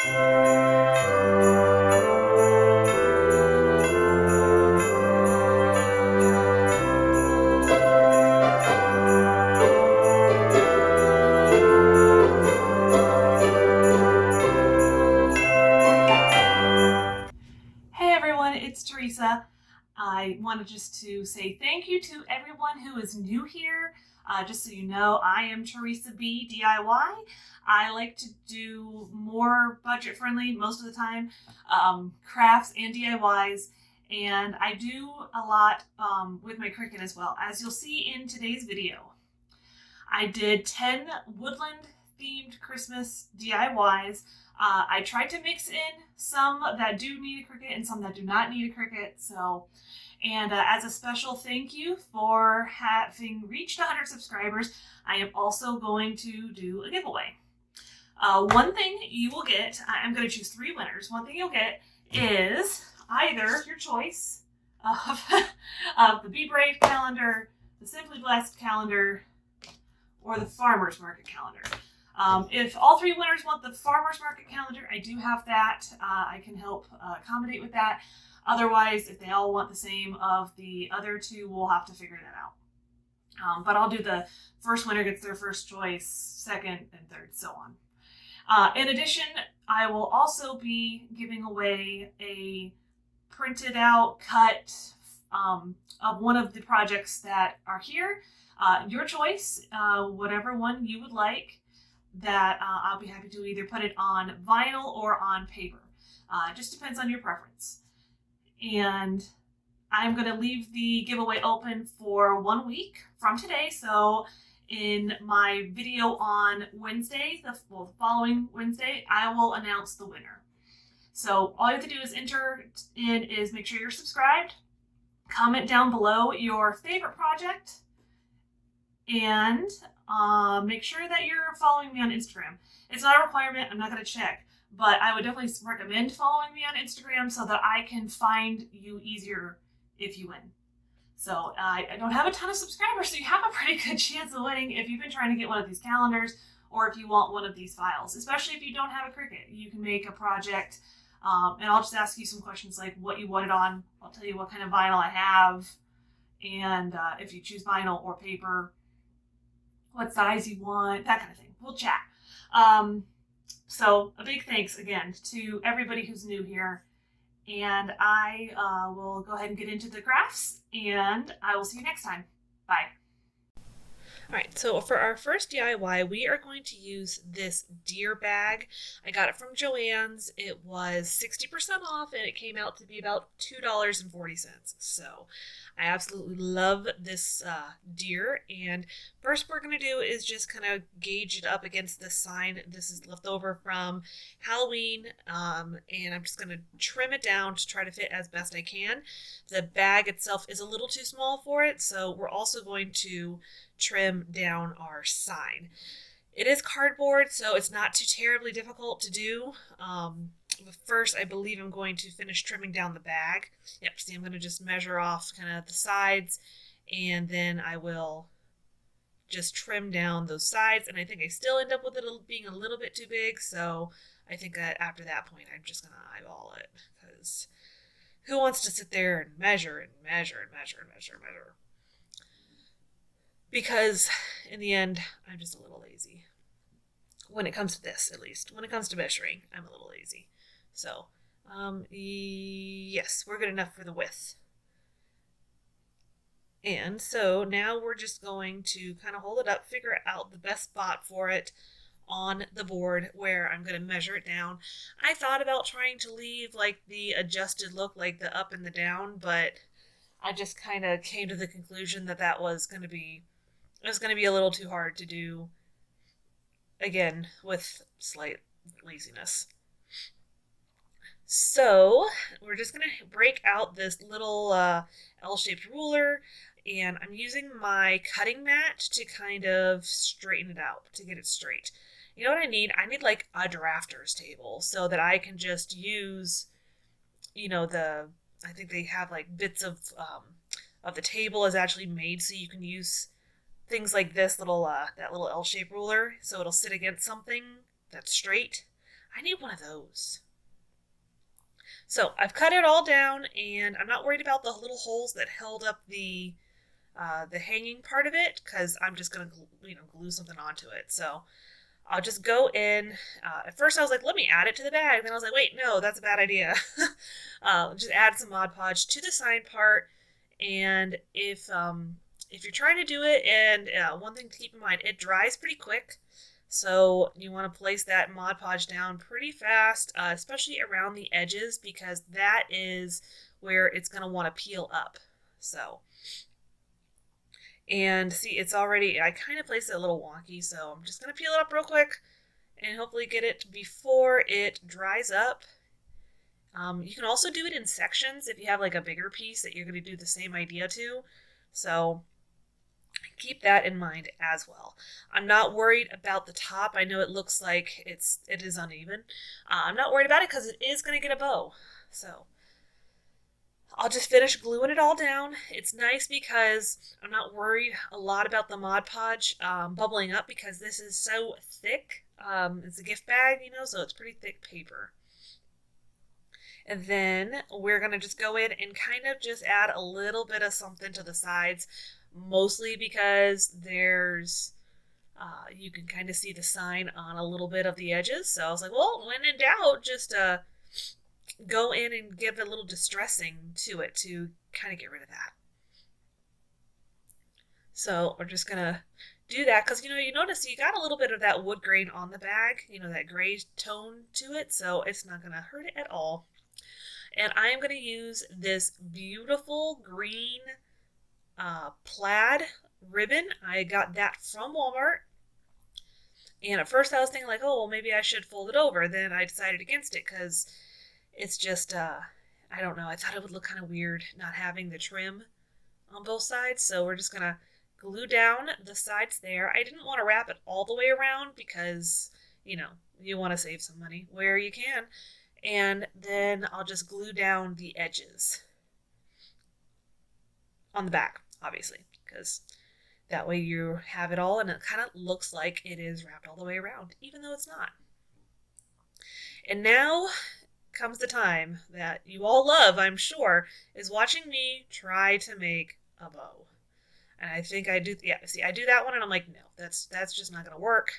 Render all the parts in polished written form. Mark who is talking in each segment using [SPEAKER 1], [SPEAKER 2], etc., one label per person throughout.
[SPEAKER 1] It's Teresa. I wanted just to say thank you to everyone who is new here. Just so you know, I am Teresa B. DIY. I like to do more budget-friendly, most of the time, crafts and DIYs. And I do a lot with my Cricut as well. As you'll see in today's video, I did 10 Woodland themed Christmas DIYs. I tried to mix in some that do need a Cricut and some that do not need a Cricut. And as a special thank you for having reached 100 subscribers, I am also going to do a giveaway. One thing you will get, I'm going to choose 3 winners. One thing you'll get is either your choice of the Be Brave calendar, the Simply Blessed calendar, or the Farmer's Market calendar. If all 3 winners want the Farmer's Market calendar, I do have that. I can help accommodate with that. Otherwise, if they all want the same of the other 2, we'll have to figure that out. But I'll do the first winner gets their first choice, second and third, so on. In addition, I will also be giving away a printed out cut of one of the projects that are here. Your choice, whatever one you would like, that I'll be happy to either put it on vinyl or on paper. It just depends on your preference. And I'm going to leave the giveaway open for 1 week from today. So in my video on Wednesday, the following Wednesday, I will announce the winner. So all you have to do is make sure you're subscribed, comment down below your favorite project, and make sure that you're following me on Instagram. It's not a requirement, I'm not going to check, but I would definitely recommend following me on Instagram so that I can find you easier if you win. So I don't have a ton of subscribers, so you have a pretty good chance of winning if you've been trying to get one of these calendars or if you want one of these files, especially if you don't have a Cricut. You can make a project, and I'll just ask you some questions like what you want it on. I'll tell you what kind of vinyl I have, and if you choose vinyl or paper, what size you want, that kind of thing. We'll chat. So a big thanks again to everybody who's new here. And I will go ahead and get into the crafts, and I will see you next time. Bye. Alright, so for our first DIY, we are going to use this deer bag. I got it from Joann's. It was 60% off, and it came out to be about $2.40. So I absolutely love this deer. And first we're going to do is just kind of gauge it up against this sign. This is left over from Halloween, and I'm just going to trim it down to try to fit as best I can. The bag itself is a little too small for it, so we're also going to trim down our sign. It is cardboard, so it's not too terribly difficult to do. But first, I believe I'm going to finish trimming down the bag. Yep, see, I'm going to just measure off kind of the sides, and then I will just trim down those sides, and I think I still end up with it being a little bit too big, so I think that after that point, I'm just going to eyeball it, because who wants to sit there and measure and measure and measure and measure and measure? Because in the end, I'm just a little lazy. When it comes to this, at least. When it comes to measuring, I'm a little lazy. So, yes, we're good enough for the width. And so now we're just going to kind of hold it up, figure out the best spot for it on the board where I'm going to measure it down. I thought about trying to leave like the adjusted look, like the up and the down, but I just kind of came to the conclusion that that was going to be a little too hard to do, again, with slight laziness. So we're just going to break out this little L-shaped ruler, and I'm using my cutting mat to kind of straighten it out, to get it straight. You know what I need? I need like a drafter's table so that I can just use, you know, I think they have like bits of the table is actually made so you can use things like this little that little L-shaped ruler, so it'll sit against something that's straight. I need one of those. So I've cut it all down, and I'm not worried about the little holes that held up the hanging part of it, because I'm just going to glue something onto it. So I'll just go in. At first I was like, let me add it to the bag. Then I was like, wait, no, that's a bad idea. Just add some Mod Podge to the sign part. And if you're trying to do it, and one thing to keep in mind, it dries pretty quick. So you want to place that Mod Podge down pretty fast, especially around the edges, because that is where it's going to want to peel up. So, and see, it's already, I kind of placed it a little wonky, so I'm just going to peel it up real quick and hopefully get it before it dries up. You can also do it in sections if you have like a bigger piece that you're going to do the same idea to. So keep that in mind as well. I'm not worried about the top. I know it looks like it is uneven. I'm not worried about it because it is going to get a bow. So I'll just finish gluing it all down. It's nice because I'm not worried a lot about the Mod Podge bubbling up, because this is so thick. It's a gift bag, so it's pretty thick paper. And then we're going to just go in and kind of just add a little bit of something to the sides, mostly because there's, you can kind of see the sign on a little bit of the edges. So I was like, well, when in doubt, just go in and give a little distressing to it to kind of get rid of that. So we're just going to do that because, you notice you got a little bit of that wood grain on the bag, that gray tone to it. So it's not going to hurt it at all. And I am going to use this beautiful green plaid ribbon. I got that from Walmart. And at first I was thinking like, oh, well, maybe I should fold it over. Then I decided against it because it's just, I don't know. I thought it would look kind of weird not having the trim on both sides. So we're just going to glue down the sides there. I didn't want to wrap it all the way around because, you want to save some money where you can. And then I'll just glue down the edges on the back, obviously, because that way you have it all and it kind of looks like it is wrapped all the way around, even though it's not. And now comes the time that you all love, I'm sure, is watching me try to make a bow. And I think I do, yeah, see, I do that one and I'm like, no, that's just not going to work.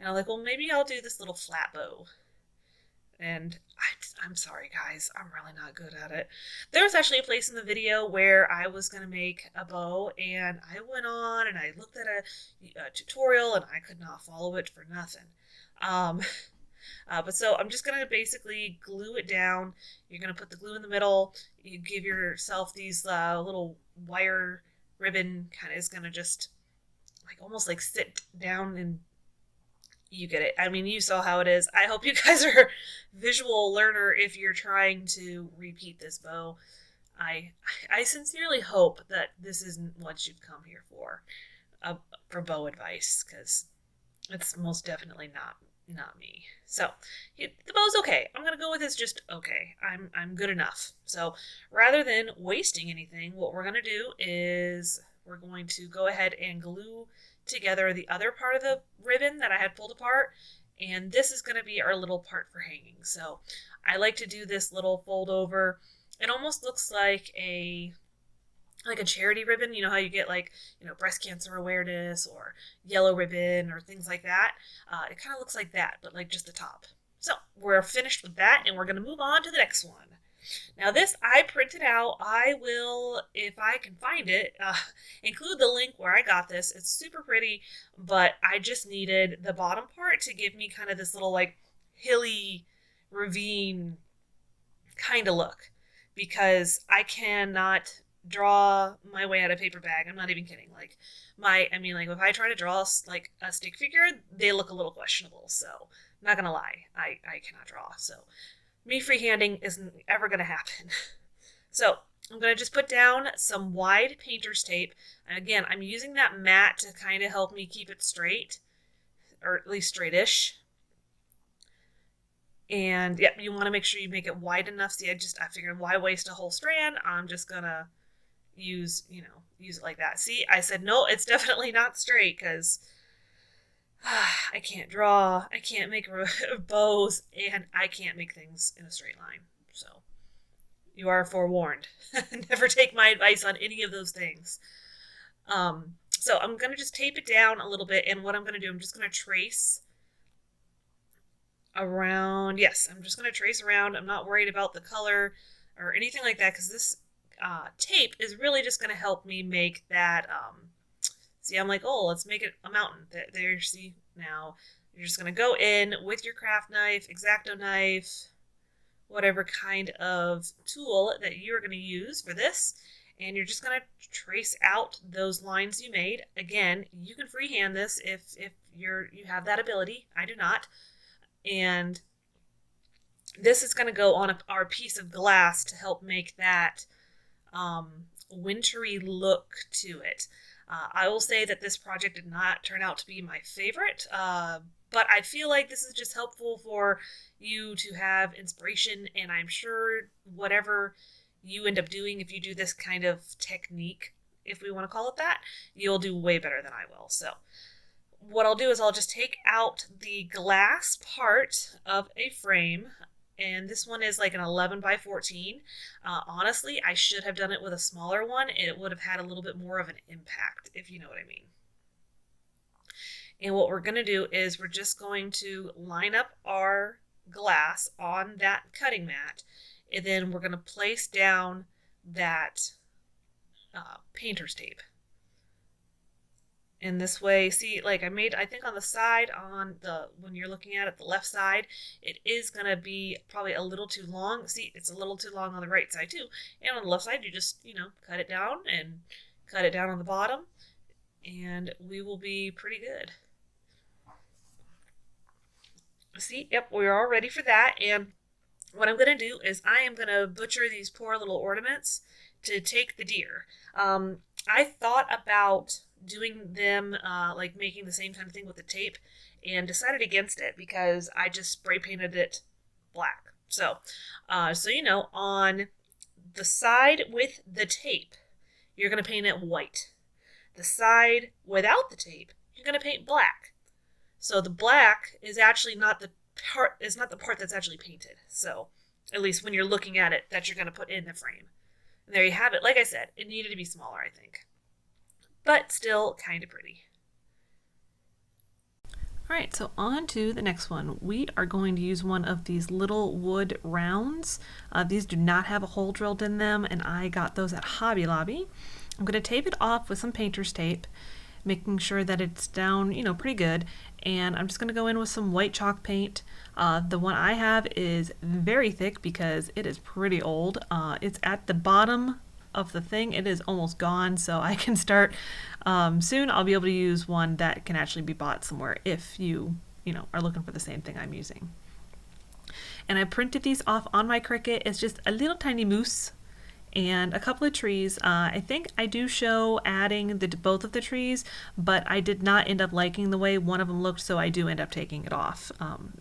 [SPEAKER 1] And I'm like, well, maybe I'll do this little flat bow. And I'm sorry, guys. I'm really not good at it. There was actually a place in the video where I was going to make a bow, and I went on and I looked at a tutorial, and I could not follow it for nothing. But so I'm just going to basically glue it down. You're going to put the glue in the middle. You give yourself these little wire ribbon, kind of is going to just like almost like sit down, and you get it. I mean, you saw how it is. I hope you guys are a visual learner if you're trying to repeat this bow. I sincerely hope that this isn't what you've come here for bow advice, because it's most definitely not me. So the bow's okay. I'm gonna go with it's just okay. I'm good enough. So rather than wasting anything, what we're gonna do is we're going to go ahead and glue together the other part of the ribbon that I had pulled apart, and this is going to be our little part for hanging. So I like to do this little fold over. It almost looks like a charity ribbon. You know how you get like, breast cancer awareness or yellow ribbon or things like that. It kind of looks like that, but like just the top. So we're finished with that, and we're going to move on to the next one. Now this I printed out. I will, if I can find it, include the link where I got this. It's super pretty, but I just needed the bottom part to give me kind of this little like hilly ravine kind of look, because I cannot draw my way out of paper bag. I'm not even kidding. Like if I try to draw like a stick figure, they look a little questionable. So I'm not gonna lie, I cannot draw. So me freehanding isn't ever going to happen. So I'm going to just put down some wide painter's tape. And again, I'm using that mat to kind of help me keep it straight, or at least straightish. And yeah, you want to make sure you make it wide enough. See, I figured why waste a whole strand? I'm just going to use it like that. See, I said, no, it's definitely not straight, because I can't draw, I can't make bows, and I can't make things in a straight line. So you are forewarned. Never take my advice on any of those things. So I'm going to just tape it down a little bit, and what I'm going to do, I'm just going to trace around. Yes, I'm just going to trace around. I'm not worried about the color or anything like that, because this tape is really just going to help me make that. See, I'm like, oh, let's make it a mountain. There, see, now you're just going to go in with your craft knife, X-Acto knife, whatever kind of tool that you're going to use for this, and you're just going to trace out those lines you made. Again, you can freehand this if you have that ability. I do not. And this is going to go on our piece of glass to help make that wintry look to it. I will say that this project did not turn out to be my favorite, but I feel like this is just helpful for you to have inspiration, and I'm sure whatever you end up doing, if you do this kind of technique, if we want to call it that, you'll do way better than I will. So what I'll do is I'll just take out the glass part of a frame, and this one is like an 11 by 14. Honestly, I should have done it with a smaller one. It would have had a little bit more of an impact, if you know what I mean. And what we're going to do is we're just going to line up our glass on that cutting mat, and then we're going to place down that painter's tape. And this way, see, like I think on the side, when you're looking at it, the left side, it is going to be probably a little too long. See, it's a little too long on the right side too. And on the left side, you just, cut it down and cut it down on the bottom, and we will be pretty good. See, yep, we're all ready for that. And what I'm going to do is I am going to butcher these poor little ornaments to take the deer. I thought about doing them like making the same kind of thing with the tape, and decided against it because I just spray painted it black. So on the side with the tape, you're going to paint it white. The side without the tape, you're going to paint black. So the black is actually not the part that's actually painted. So at least when you're looking at it, that you're going to put in the frame. And there you have it. Like I said, it needed to be smaller, I think, but still kind of pretty. All right, so on to the next one. We are going to use one of these little wood rounds. These do not have a hole drilled in them, and I got those at Hobby Lobby. I'm going to tape it off with some painter's tape, making sure that it's down, pretty good. And I'm just going to go in with some white chalk paint. The one I have is very thick because it is pretty old. It's at the bottom of the thing. It is almost gone, so I can start soon. I'll be able to use one that can actually be bought somewhere if you are looking for the same thing I'm using. And I printed these off on my Cricut. It's just a little tiny moose and a couple of trees. I think I do show adding both of the trees, but I did not end up liking the way one of them looked, so I do end up taking it off,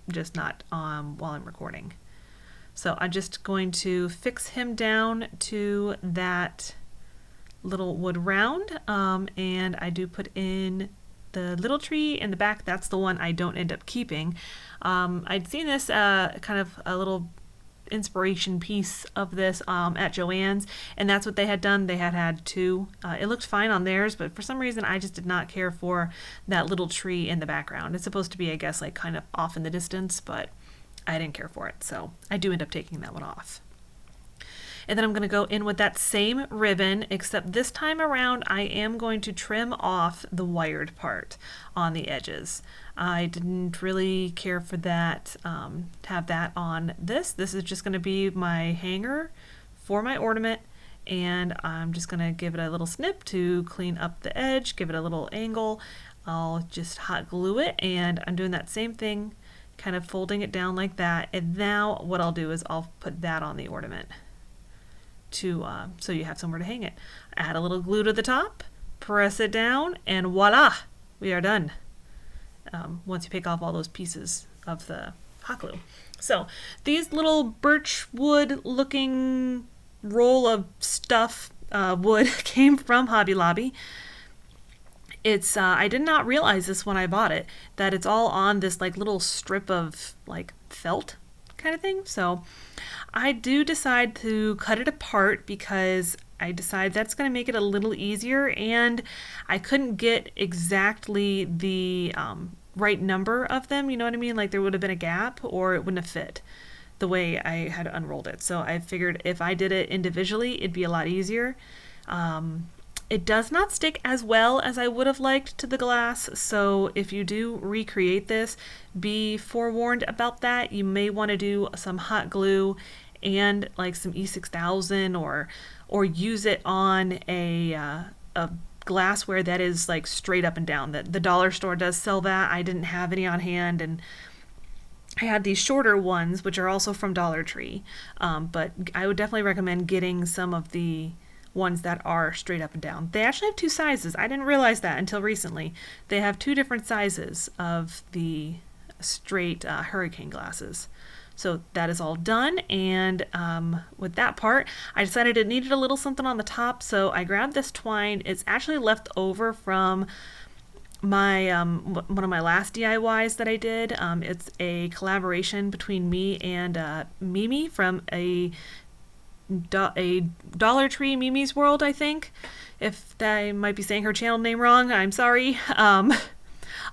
[SPEAKER 1] just not while I'm recording. So I'm just going to fix him down to that little wood round, and I do put in the little tree in the back. That's the one I don't end up keeping. I'd seen this kind of a little inspiration piece of this at Joann's, and that's what they had done. They had two. It looked fine on theirs, but for some reason I just did not care for that little tree in the background. It's supposed to be, I guess, like kind of off in the distance, but I didn't care for it, so I do end up taking that one off. And then I'm going to go in with that same ribbon, except this time around I am going to trim off the wired part on the edges. I didn't really care for that, have that on this. This is just going to be my hanger for my ornament, and I'm just going to give it a little snip to clean up the edge, give it a little angle. I'll just hot glue it, and I'm doing that same thing, kind of folding it down like that. And now what I'll do is I'll put that on the ornament to so you have somewhere to hang it. Add a little glue to the top, press it down, and voila, we are done. Once you pick off all those pieces of the hot glue. So these little birchwood looking roll of stuff, wood, came from Hobby Lobby. It's I did not realize this when I bought it, that it's all on this like little strip of like felt kind of thing. So I do decide to cut it apart because I decide that's going to make it a little easier, and I couldn't get exactly the right number of them, you know what I mean? Like there would have been a gap or it wouldn't have fit the way I had unrolled it. So I figured if I did it individually, it'd be a lot easier. It does not stick as well as I would have liked to the glass, so if you do recreate this, be forewarned about that. You may want to do some hot glue and like some E6000 or use it on a glassware that is like straight up and down. The dollar store does sell that. I didn't have any on hand, and I had these shorter ones which are also from Dollar Tree, but I would definitely recommend getting some of the ones that are straight up and down. They actually have two sizes. I didn't realize that until recently. They have two different sizes of the straight hurricane glasses. So that is all done, and with that part, I decided it needed a little something on the top, so I grabbed this twine. It's actually left over from my one of my last DIYs that I did. It's a collaboration between me and Mimi from a Dollar Tree, Mimi's World, I think. If I might be saying her channel name wrong, I'm sorry.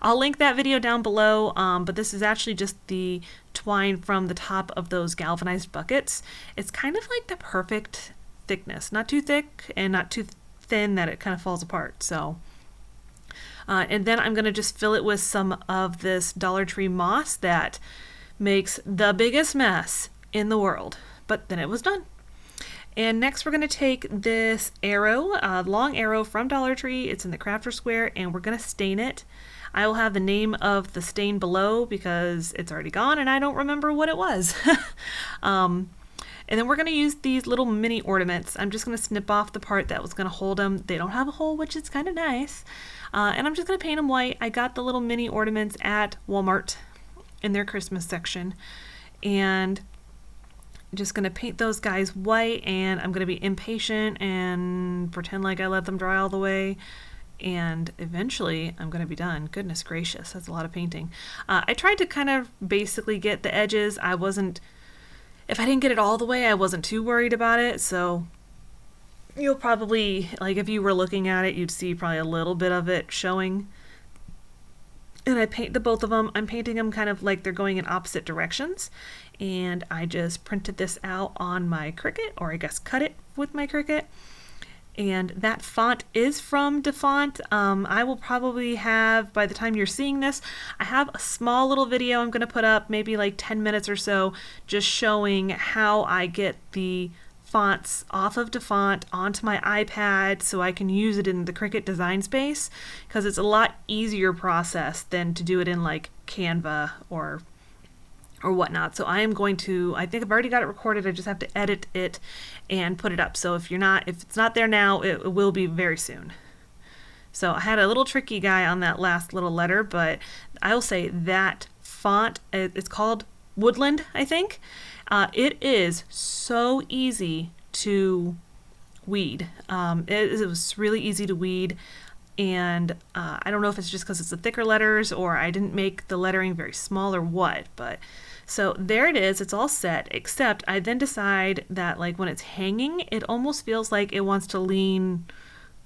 [SPEAKER 1] I'll link that video down below, but this is actually just the twine from the top of those galvanized buckets. It's kind of like the perfect thickness, not too thick and not too thin that it kind of falls apart. So and then I'm going to just fill it with some of this Dollar Tree moss that makes the biggest mess in the world, but then it was done. And next we're going to take this arrow, long arrow from Dollar Tree. It's in the crafter square, and we're going to stain it. I will have the name of the stain below because it's already gone and I don't remember what it was. And then we're going to use these little mini ornaments. I'm just going to snip off the part that was going to hold them. They don't have a hole, which is kind of nice. And I'm just going to paint them white. I got the little mini ornaments at Walmart in their Christmas section. And I'm just going to paint those guys white, and I'm going to be impatient and pretend like I let them dry all the way. And eventually I'm going to be done. Goodness gracious, that's a lot of painting. I tried to kind of basically get the edges. If I didn't get it all the way, I wasn't too worried about it. So you'll probably, like if you were looking at it, you'd see probably a little bit of it showing. And I paint the both of them. I'm painting them kind of like they're going in opposite directions. And I just printed this out on my Cricut, or I guess cut it with my Cricut. And that font is from DaFont. I will probably have, by the time you're seeing this, I have a small little video I'm going to put up, maybe like 10 minutes or so, just showing how I get the fonts off of DaFont onto my iPad so I can use it in the Cricut design space, because it's a lot easier process than to do it in like Canva or whatnot. So I am going to, I think I've already got it recorded, I just have to edit it and put it up. So if it's not there now, it will be very soon. So I had a little tricky guy on that last little letter, but I will say that font, it's called Woodland, I think. It is so easy to weed. It was really easy to weed. And I don't know if it's just because it's the thicker letters or I didn't make the lettering very small or what, but so there it is. It's all set, except I then decide that like when it's hanging, it almost feels like it wants to lean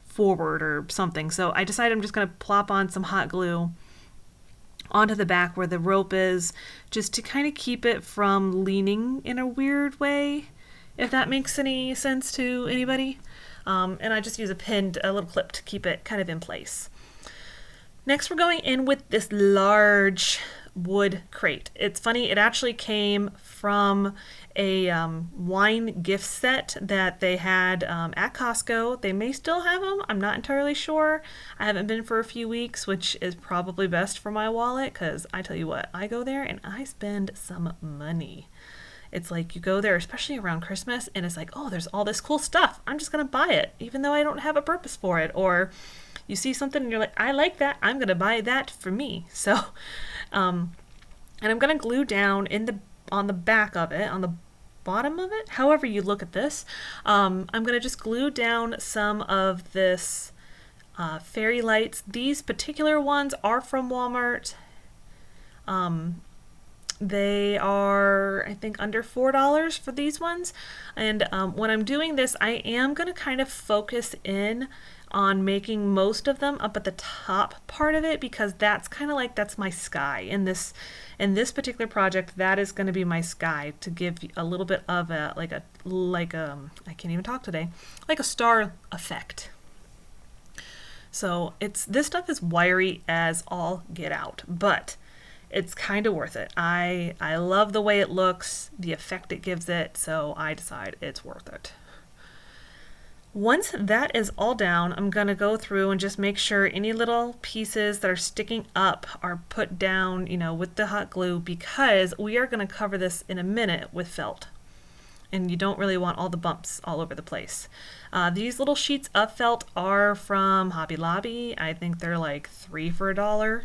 [SPEAKER 1] forward or something. So I decided I'm just going to plop on some hot glue onto the back where the rope is, just to kind of keep it from leaning in a weird way, if that makes any sense to anybody. And I just use a little clip to keep it kind of in place. Next, we're going in with this large wood crate. It's funny, it actually came from a wine gift set that they had at Costco. They may still have them. I'm not entirely sure. I haven't been for a few weeks, which is probably best for my wallet, because I tell you what, I go there and I spend some money. It's like you go there, especially around Christmas, and it's like, oh, there's all this cool stuff. I'm just going to buy it, even though I don't have a purpose for it. Or you see something and you're like, I like that. I'm going to buy that for me. So, and I'm going to glue down on the back of it, on the bottom of it, however you look at this. I'm going to just glue down some of this fairy lights. These particular ones are from Walmart. They are, I think, under $4 for these ones. And when I'm doing this, I am going to kind of focus in on making most of them up at the top part of it, because that's kind of like, that's my sky. In this particular project, that is going to be my sky, to give a little bit of a, I can't even talk today, like a star effect. So this stuff is wiry as all get out, but it's kind of worth it. I love the way it looks, the effect it gives it, so I decide it's worth it. Once that is all down, I'm going to go through and just make sure any little pieces that are sticking up are put down, with the hot glue, because we are going to cover this in a minute with felt. And you don't really want all the bumps all over the place. These little sheets of felt are from Hobby Lobby. I think they're like 3 for $1.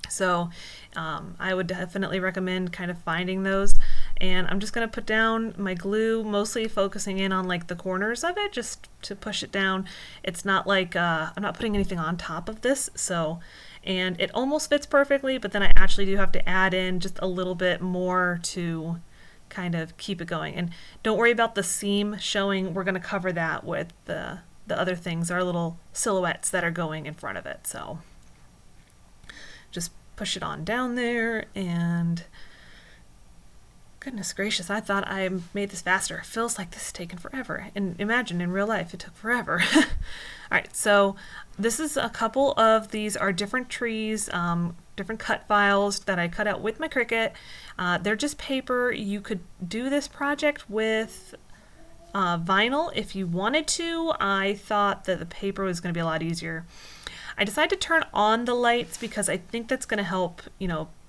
[SPEAKER 1] So I would definitely recommend kind of finding those. And I'm just going to put down my glue, mostly focusing in on like the corners of it, just to push it down. It's not like, I'm not putting anything on top of this, and it almost fits perfectly, but then I actually do have to add in just a little bit more to kind of keep it going. And don't worry about the seam showing. We're going to cover that with the other things, our little silhouettes that are going in front of it. So just push it on down there, and goodness gracious, I thought I made this faster. It feels like this is taking forever. And imagine in real life it took forever. All right, so this is a couple of these are different trees, different cut files that I cut out with my Cricut. They're just paper. You could do this project with vinyl if you wanted to. I thought that the paper was going to be a lot easier. I decided to turn on the lights because I think that's going to help,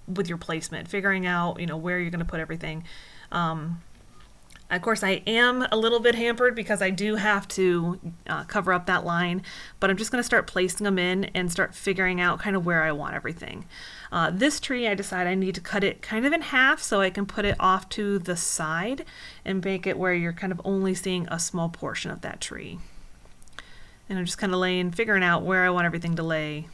[SPEAKER 1] with your placement, figuring out, where you're going to put everything. Of course, I am a little bit hampered because I do have to cover up that line, but I'm just going to start placing them in and start figuring out kind of where I want everything. This tree, I decided I need to cut it kind of in half so I can put it off to the side and make it where you're kind of only seeing a small portion of that tree. And I'm just kind of figuring out where I want everything to lay.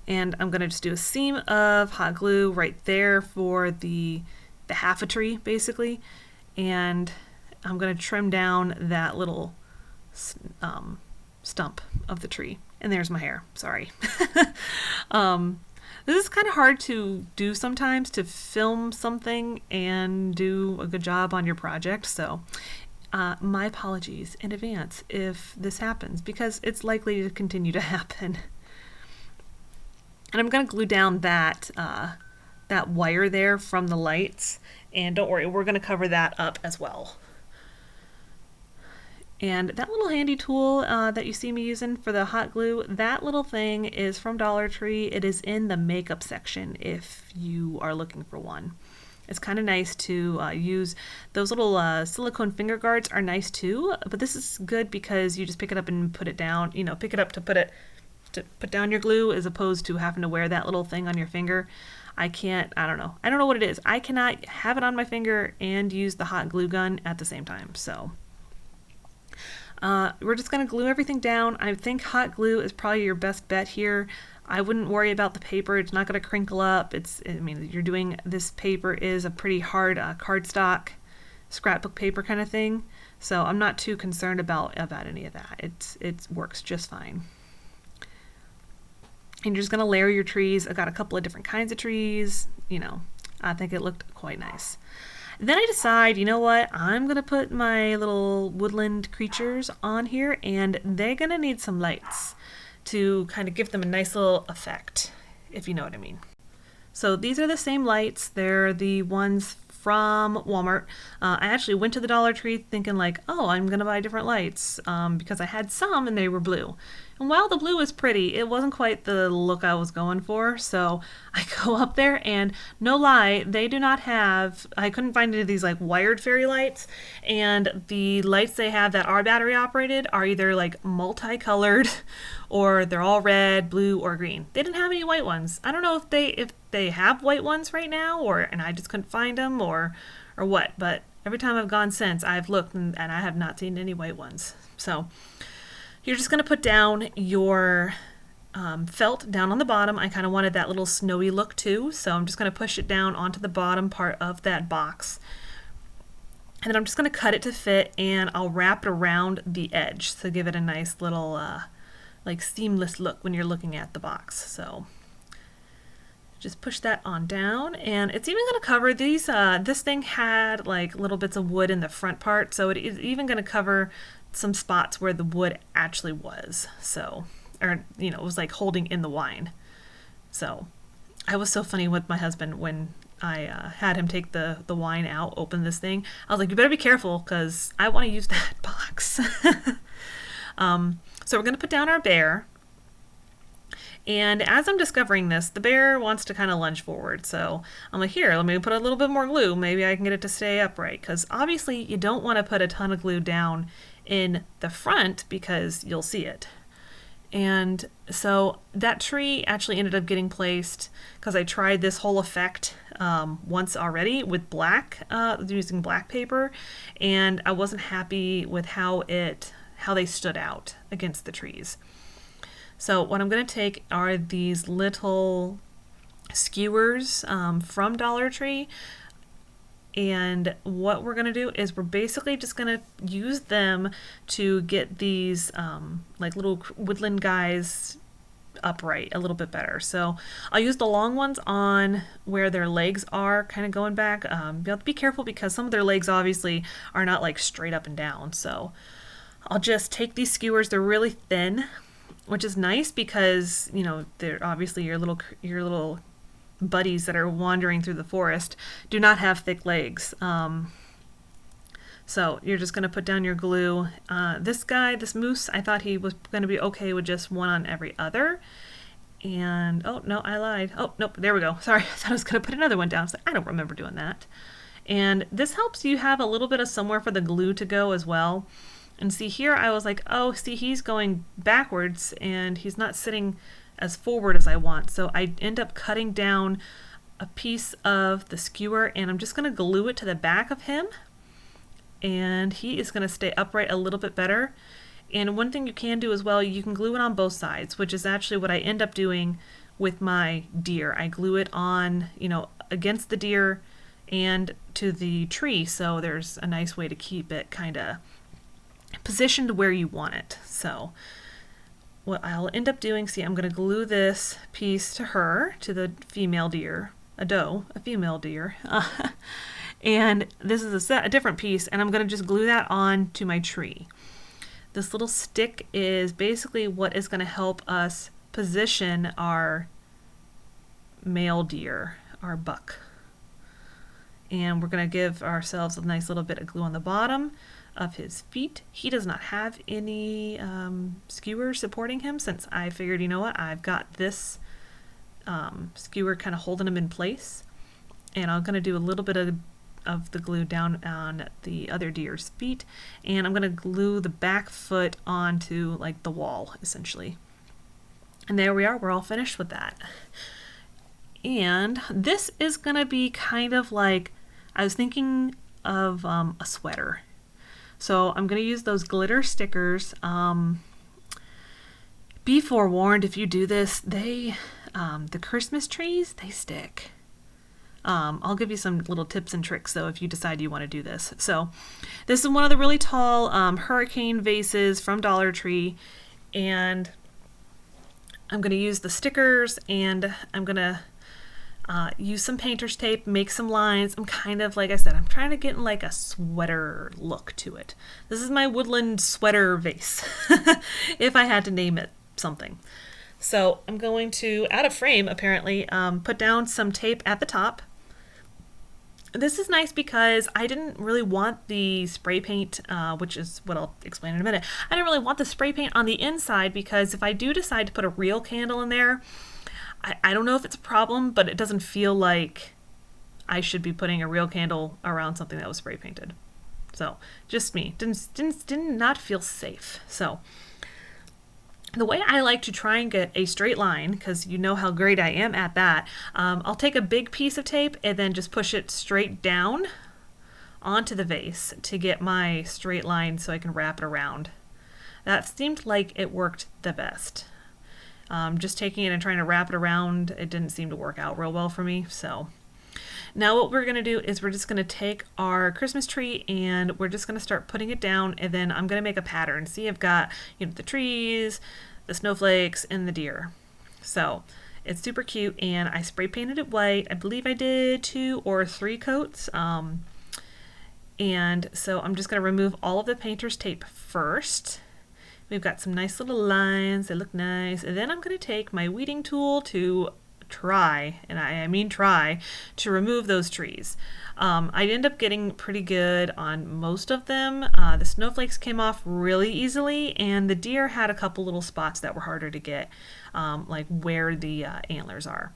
[SPEAKER 1] And I'm going to just do a seam of hot glue right there for the half a tree, basically. And I'm going to trim down that little stump of the tree. And there's my hair. Sorry. This is kind of hard to do sometimes, to film something and do a good job on your project. So my apologies in advance if this happens, because it's likely to continue to happen. And I'm going to glue down that wire there from the lights, and don't worry, we're going to cover that up as well. And that little handy tool that you see me using for the hot glue, that little thing is from Dollar Tree. It is in the makeup section if you are looking for one. It's kind of nice to use. Those little silicone finger guards are nice too, but this is good because you just pick it up and put it down, pick it up to put down your glue, as opposed to having to wear that little thing on your finger. I don't know what it is. I cannot have it on my finger and use the hot glue gun at the same time. So we're just going to glue everything down. I think hot glue is probably your best bet here. I wouldn't worry about the paper. It's not going to crinkle up. This paper is a pretty hard cardstock, scrapbook paper kind of thing. So I'm not too concerned about any of that. It works just fine. And you're just going to layer your trees. I've got a couple of different kinds of trees. I think it looked quite nice. Then I decide, you know what, I'm going to put my little woodland creatures on here, and they're going to need some lights to kind of give them a nice little effect, if you know what I mean. So these are the same lights. They're the ones from Walmart. I actually went to the Dollar Tree thinking like, oh, I'm going to buy different lights because I had some and they were blue. And while the blue was pretty, it wasn't quite the look I was going for. So I go up there and no lie, they do not have, I couldn't find any of these like wired fairy lights. And the lights they have that are battery operated are either like multicolored or they're all red, blue, or green. They didn't have any white ones. I don't know if they have white ones right now, and I just couldn't find them or what. But every time I've gone since, I've looked and I have not seen any white ones. So You're just going to put down your felt down on the bottom. I kind of wanted that little snowy look too, so I'm just going to push it down onto the bottom part of that box. And then I'm just going to cut it to fit, and I'll wrap it around the edge to give it a nice little like seamless look when you're looking at the box. So just push that on down, and it's even going to cover these. This thing had like little bits of wood in the front part, so it is even going to cover some spots where the wood actually was. So, or you know, it was like holding in the wine. So I was so funny with my husband when I had him take the wine out, open this thing. I was like, you better be careful because I want to use that box. So we're going to put down our bear. And as I'm discovering this, the bear wants to kind of lunge forward. So I'm like, here, let me put a little bit more glue. Maybe I can get it to stay upright. Because obviously you don't want to put a ton of glue down in the front because you'll see it. And so that tree actually ended up getting placed because I tried this whole effect once already with black, using black paper, and I wasn't happy with how they stood out against the trees. So what I'm going to take are these little skewers from Dollar Tree, and what we're going to do is we're basically just going to use them to get these like little woodland guys upright a little bit better. So I'll use the long ones on where their legs are kind of going back. You have to be careful because some of their legs obviously are not like straight up and down. So I'll just take these skewers. They're really thin, which is nice because, you know, they're obviously your little buddies that are wandering through the forest do not have thick legs. So you're just going to put down your glue. This moose, I thought he was going to be okay with just one on every other. And, oh, no, I lied. Oh, nope, there we go. Sorry, I thought I was going to put another one down. I was like, I don't remember doing that. And this helps you have a little bit of somewhere for the glue to go as well. And see here, I was like, oh, see, he's going backwards and he's not sitting as forward as I want. So I end up cutting down a piece of the skewer, and I'm just going to glue it to the back of him, and he is going to stay upright a little bit better. And one thing you can do as well, you can glue it on both sides, which is actually what I end up doing with my deer. I glue it on, you know, against the deer and to the tree, so there's a nice way to keep it kind of positioned where you want it. So what I'll end up doing, see, I'm going to glue this piece to her, to the female deer, a female deer, and this is a different piece, and I'm going to just glue that on to my tree. This little stick is basically what is going to help us position our male deer, our buck. And we're going to give ourselves a nice little bit of glue on the bottom of his feet. He does not have any skewers supporting him, since I figured, you know what, I've got this skewer kind of holding him in place. And I'm going to do a little bit of the glue down on the other deer's feet, and I'm going to glue the back foot onto like the wall essentially. And there we are, we're all finished with that. And this is going to be kind of like, I was thinking of a sweater. So I'm going to use those glitter stickers. Be forewarned, if you do this, the Christmas trees, they stick. I'll give you some little tips and tricks though if you decide you want to do this. So this is one of the really tall hurricane vases from Dollar Tree, and I'm going to use the stickers, and I'm going to use some painter's tape, make some lines. I'm kind of, like I said, I'm trying to get like a sweater look to it. This is my Woodland sweater vase, if I had to name it something. So I'm going to, out of frame apparently, put down some tape at the top. This is nice because I didn't really want the spray paint, which is what I'll explain in a minute. I didn't really want the spray paint on the inside because if I do decide to put a real candle in there, I don't know if it's a problem, but it doesn't feel like I should be putting a real candle around something that was spray painted. So just me, did not feel safe. So the way I like to try and get a straight line, because you know how great I am at that, I'll take a big piece of tape and then just push it straight down onto the vase to get my straight line so I can wrap it around That seemed like it worked the best. Just taking it and trying to wrap it around, it didn't seem to work out real well for me. So now what we're going to do is we're just going to take our Christmas tree and we're just going to start putting it down, and then I'm going to make a pattern. See, I've got, you know, the trees, the snowflakes, and the deer. So it's super cute, and I spray painted it white. I believe I did 2 or 3 coats. And so I'm just going to remove all of the painter's tape first. We've got some nice little lines. They look nice. And then I'm going to take my weeding tool to try, and I mean try, to remove those trees. I ended up getting pretty good on most of them. The snowflakes came off really easily, and the deer had a couple little spots that were harder to get, like where the antlers are.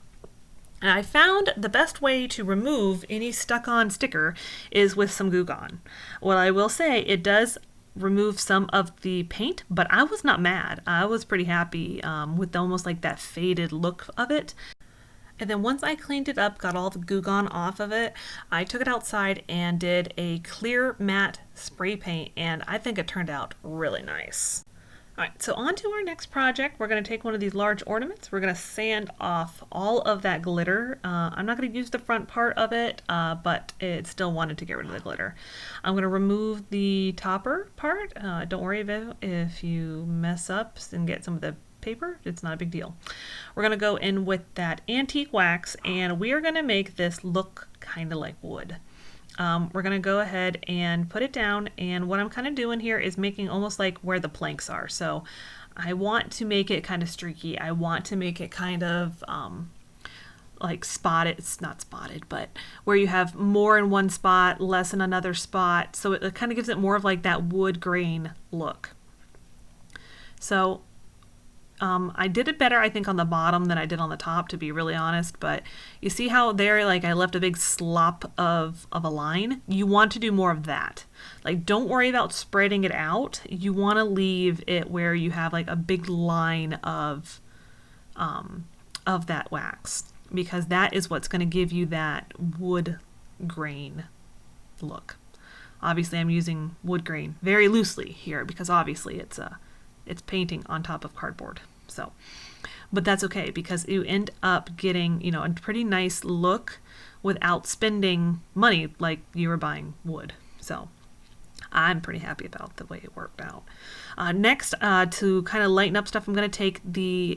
[SPEAKER 1] And I found the best way to remove any stuck-on sticker is with some Goo Gone. What I will say, it does remove some of the paint, but I was not mad. I was pretty happy with almost like that faded look of it. And then once I cleaned it up, got all the Goo Gone off of it, I took it outside and did a clear matte spray paint, and I think it turned out really nice. Alright, so on to our next project. We're going to take one of these large ornaments. We're going to sand off all of that glitter. I'm not going to use the front part of it, but it still wanted to get rid of the glitter. I'm going to remove the topper part. Don't worry if you mess up and get some of the paper, it's not a big deal. We're going to go in with that antique wax, and we are going to make this look kind of like wood. We're going to go ahead and put it down, and what I'm kind of doing here is making almost like where the planks are. So I want to make it kind of streaky. I want to make it kind of like spotted. It's not spotted, but where you have more in one spot, less in another spot. So it kind of gives it more of like that wood grain look. So I did it better, I think, on the bottom than I did on the top, to be really honest, but you see how there, like, I left a big slop of a line? You want to do more of that. Like, don't worry about spreading it out. You want to leave it where you have, like, a big line of that wax, because that is what's going to give you that wood grain look. Obviously, I'm using wood grain very loosely here, because obviously it's painting on top of cardboard. So, but that's okay, because you end up getting, you know, a pretty nice look without spending money like you were buying wood. So I'm pretty happy about the way it worked out. Next, to kind of lighten up stuff, I'm going to take the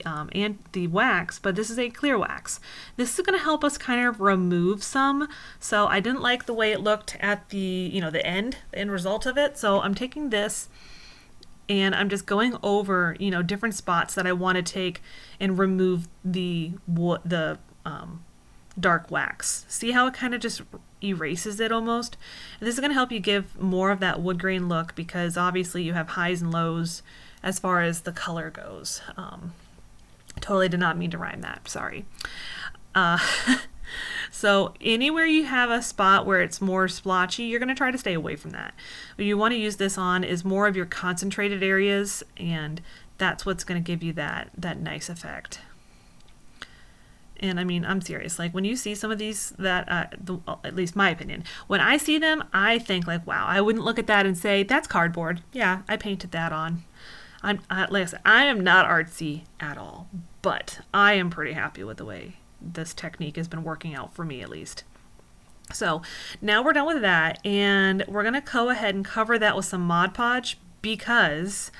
[SPEAKER 1] wax, but this is a clear wax. This is going to help us kind of remove some. So I didn't like the way it looked at the, you know, the end result of it. So I'm taking this, and I'm just going over, you know, different spots that I want to take and remove the dark wax. See how it kind of just erases it almost? And this is going to help you give more of that wood grain look, because obviously you have highs and lows as far as the color goes. Totally did not mean to rhyme that, sorry. So anywhere you have a spot where it's more splotchy, you're going to try to stay away from that. What you want to use this on is more of your concentrated areas, and that's what's going to give you that nice effect. And I mean, I'm serious. Like, when you see some of these that, at least my opinion, when I see them, I think like, wow, I wouldn't look at that and say, that's cardboard. Yeah, I painted that on. Like I said, I am not artsy at all, but I am pretty happy with the way this technique has been working out for me, at least. So now we're done with that, and we're going to go ahead and cover that with some Mod Podge, because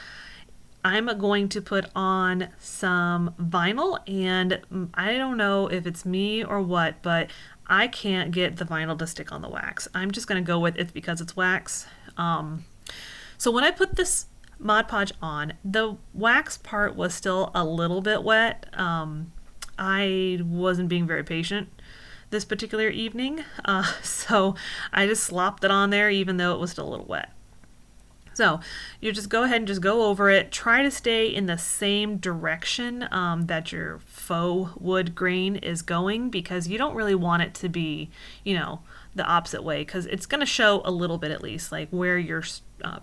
[SPEAKER 1] I'm going to put on some vinyl, and I don't know if it's me or what, but I can't get the vinyl to stick on the wax. I'm just going to go with it's because it's wax. So when I put this Mod Podge on, the wax part was still a little bit wet. I wasn't being very patient this particular evening, so I just slopped it on there even though it was still a little wet. So you just go ahead and just go over it. Try to stay in the same direction that your faux wood grain is going, because you don't really want it to be, you know, the opposite way, because it's going to show a little bit, at least, like where your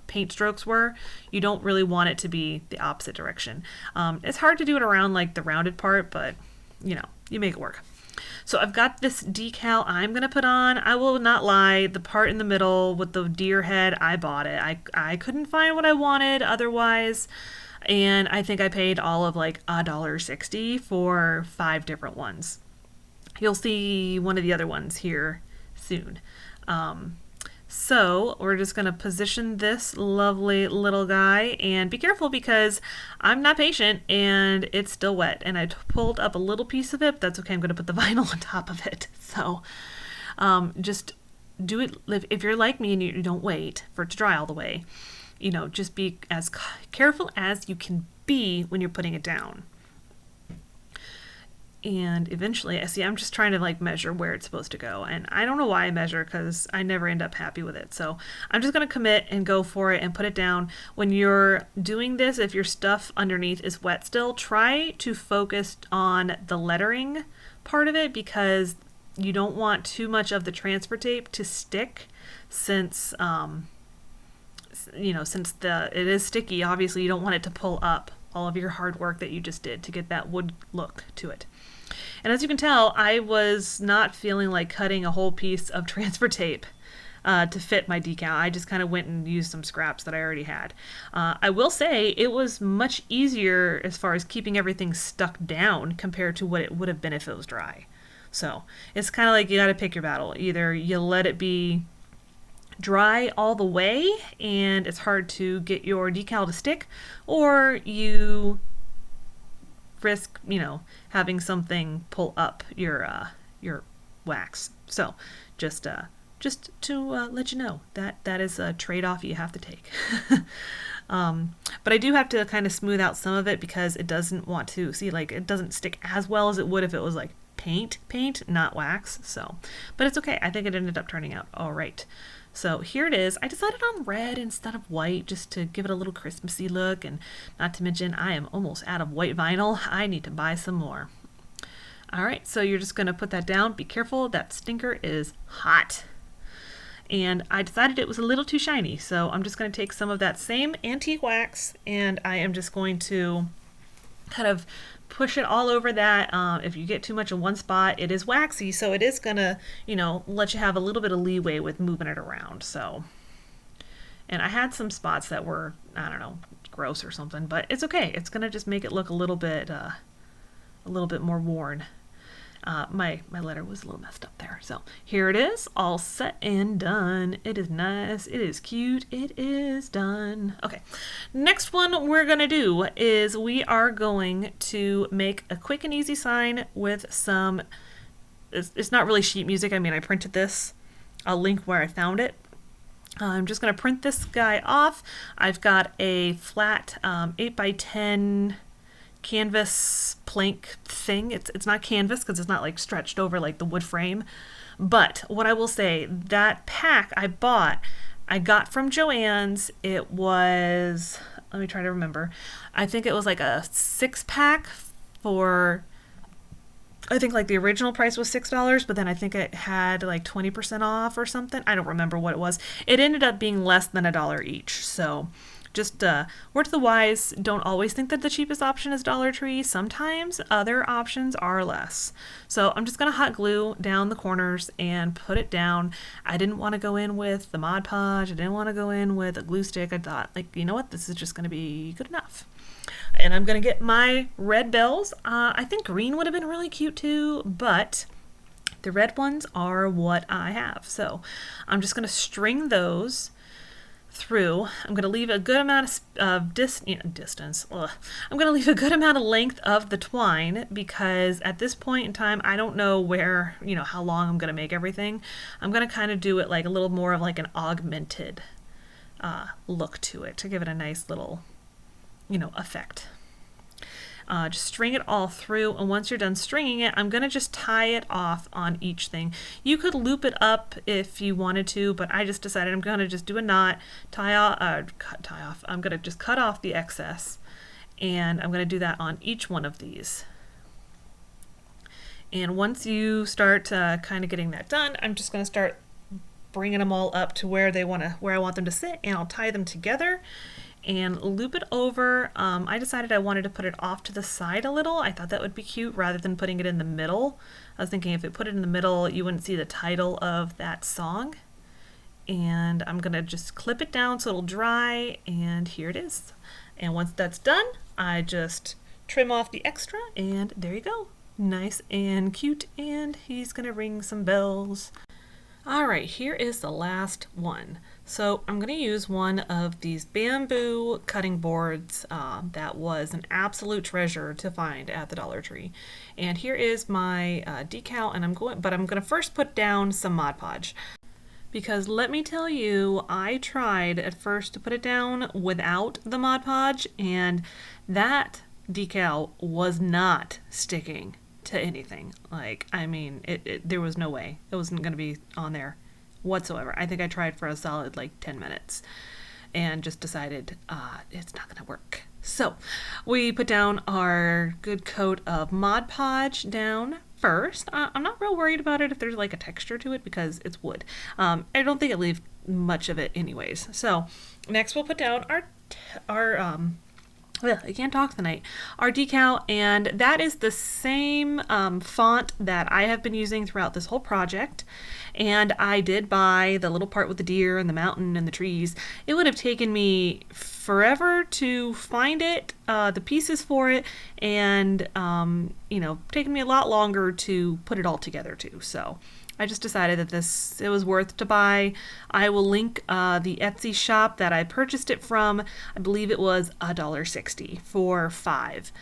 [SPEAKER 1] paint strokes were. You don't really want it to be the opposite direction. It's hard to do it around like the rounded part, but you know, you make it work. So I've got this decal I'm going to put on. I will not lie, the part in the middle with the deer head, I bought it. I couldn't find what I wanted otherwise, and I think I paid all of like $1.60 for 5 different ones. You'll see one of the other ones here soon. So we're just going to position this lovely little guy, and be careful because I'm not patient and it's still wet, and I pulled up a little piece of it, but that's okay. I'm going to put the vinyl on top of it. So just do it. If you're like me and you don't wait for it to dry all the way, you know, just be as careful as you can be when you're putting it down. And eventually, I see I'm just trying to like measure where it's supposed to go, and I don't know why I measure because I never end up happy with it. So I'm just going to commit and go for it and put it down. When you're doing this, if your stuff underneath is wet still, try to focus on the lettering part of it, because you don't want too much of the transfer tape to stick, since you know, since it is sticky. Obviously you don't want it to pull up all of your hard work that you just did to get that wood look to it. And as you can tell, I was not feeling like cutting a whole piece of transfer tape to fit my decal. I just kind of went and used some scraps that I already had. I will say it was much easier as far as keeping everything stuck down compared to what it would have been if it was dry. So it's kind of like you got to pick your battle. Either you let it be dry all the way and it's hard to get your decal to stick, or you risk, you know, having something pull up your wax. So just to let you know that is a trade-off you have to take. But I do have to kind of smooth out some of it because it doesn't want to see, like, it doesn't stick as well as it would if it was like paint, not wax. So, but it's okay. I think it ended up turning out all right. So here it is. I decided on red instead of white just to give it a little Christmassy look, and not to mention I am almost out of white vinyl. I need to buy some more. All right, so you're just going to put that down. Be careful, that stinker is hot. And I decided it was a little too shiny, so I'm just going to take some of that same antique wax and I am just going to kind of push it all over that. If you get too much in one spot, it is waxy, so it is gonna, you know, let you have a little bit of leeway with moving it around. So, and I had some spots that were, I don't know, gross or something, but it's okay. It's gonna just make it look a little bit more worn. My letter was a little messed up there. So here it is, all set and done. It is nice, it is cute, it is done. Okay, next one we're gonna do is we are going to make a quick and easy sign with some, it's not really sheet music. I mean, I printed this. I'll link where I found it. I'm just gonna print this guy off. I've got a flat 8x10 canvas plank thing. It's not canvas because it's not like stretched over like the wood frame, but what I will say, that pack I got from Joann's. It was, let me try to remember, I think it was like a 6-pack for, I think like the original price was $6, but then I think it had like 20% off or something. I don't remember what it was. It ended up being less than $1 each. So just word to the wise, don't always think that the cheapest option is Dollar Tree. Sometimes other options are less. So I'm just going to hot glue down the corners and put it down. I didn't want to go in with the Mod Podge. I didn't want to go in with a glue stick. I thought, like, you know what, this is just going to be good enough. And I'm going to get my red bells. I think green would have been really cute too, but the red ones are what I have. So I'm just going to string those through. I'm going to leave a good amount of distance. Ugh. I'm going to leave a good amount of length of the twine because at this point in time, I don't know where, you know, how long I'm going to make everything. I'm going to kind of do it like a little more of like an augmented look to it to give it a nice little, you know, effect. Just string it all through, and once you're done stringing it, I'm going to just tie it off on each thing. You could loop it up if you wanted to, but I just decided I'm going to just do a knot, tie off. I'm going to just cut off the excess, and I'm going to do that on each one of these. And once you start kind of getting that done, I'm just going to start bringing them all up to where I want them to sit, and I'll tie them together. and loop it over. I decided I wanted to put it off to the side a little. I thought that would be cute rather than putting it in the middle. I was thinking if it put it in the middle, you wouldn't see the title of that song. And I'm gonna just clip it down so it'll dry, and here it is. And once that's done, I just trim off the extra, and there you go. Nice and cute, and he's gonna ring some bells. All right, here is the last one. So I'm gonna use one of these bamboo cutting boards that was an absolute treasure to find at the Dollar Tree. And here is my decal, and I'm gonna first put down some Mod Podge. Because let me tell you, I tried at first to put it down without the Mod Podge, and that decal was not sticking to anything. Like, I mean, there was no way. It wasn't going to be on there whatsoever. I think I tried for a solid like 10 minutes and just decided it's not going to work. So we put down our good coat of Mod Podge down first. I'm not real worried about it if there's like a texture to it because it's wood. I don't think it leaves much of it anyways. So next we'll put down I can't talk tonight. Our decal, and that is the same font that I have been using throughout this whole project. And I did buy the little part with the deer and the mountain and the trees. It would have taken me forever to find it, the pieces for it, and taken me a lot longer to put it all together too. So I just decided that it was worth to buy. I will link the Etsy shop that I purchased it from. I believe it was $1.60 for 5.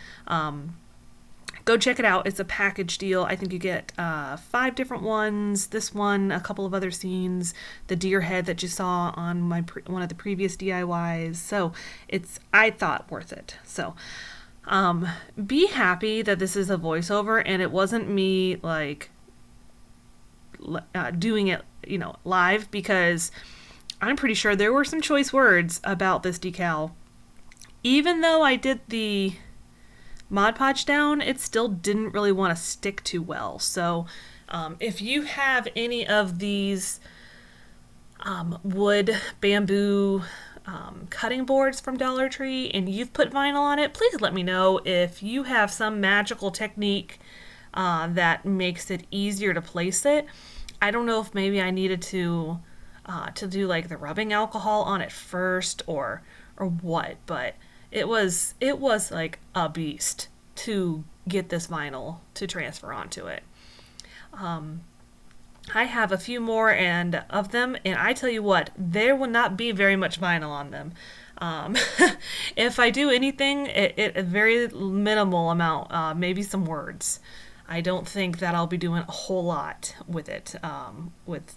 [SPEAKER 1] Go check it out. It's a package deal. I think you get 5 different ones. This one, a couple of other scenes, the deer head that you saw on one of the previous DIYs. So I thought worth it. So be happy that this is a voiceover and it wasn't me like doing it, live, because I'm pretty sure there were some choice words about this decal. Even though I did the Mod Podge down, it still didn't really want to stick too well. So if you have any of these wood bamboo cutting boards from Dollar Tree and you've put vinyl on it, please let me know if you have some magical technique that makes it easier to place it. I don't know if maybe I needed to do like the rubbing alcohol on it first or what, but it was like a beast to get this vinyl to transfer onto it. I have a few more of them, and I tell you what, there will not be very much vinyl on them. If I do anything, a very minimal amount, maybe some words. I don't think that I'll be doing a whole lot with it, with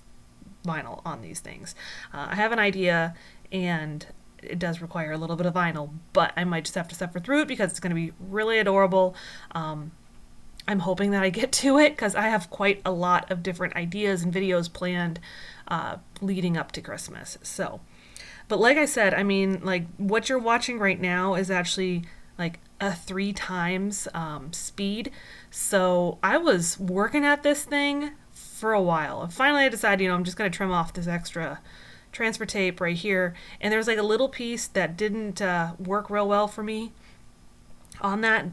[SPEAKER 1] vinyl on these things. I have an idea, and it does require a little bit of vinyl, but I might just have to suffer through it because it's going to be really adorable. I'm hoping that I get to it because I have quite a lot of different ideas and videos planned leading up to Christmas. So, but like I said, I mean, like what you're watching right now is actually like a 3 times speed. So I was working at this thing for a while. And finally I decided, I'm just going to trim off this extra transfer tape right here. And there's like a little piece that didn't work real well for me on that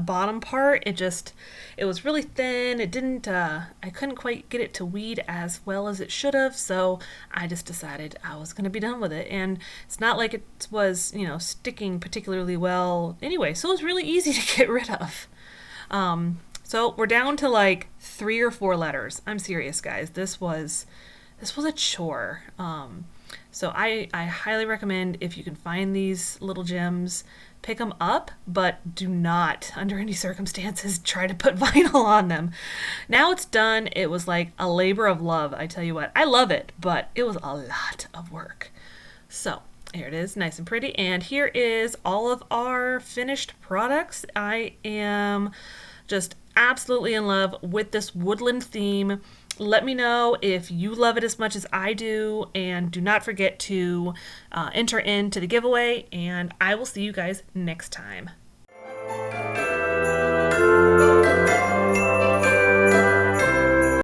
[SPEAKER 1] bottom part. It was really thin. It didn't, I couldn't quite get it to weed as well as it should have. So I just decided I was going to be done with it. And it's not like it was, sticking particularly well anyway. So it was really easy to get rid of. So we're down to like 3 or 4 letters. I'm serious, guys. This was a chore. So I highly recommend, if you can find these little gems, pick them up, but do not, under any circumstances, try to put vinyl on them. Now it's done. It was like a labor of love. I tell you what, I love it, but it was a lot of work. So here it is, nice and pretty. And here is all of our finished products. I am just absolutely in love with this woodland theme. Let me know if you love it as much as I do, and do not forget to enter into the giveaway, and I will see you guys next time.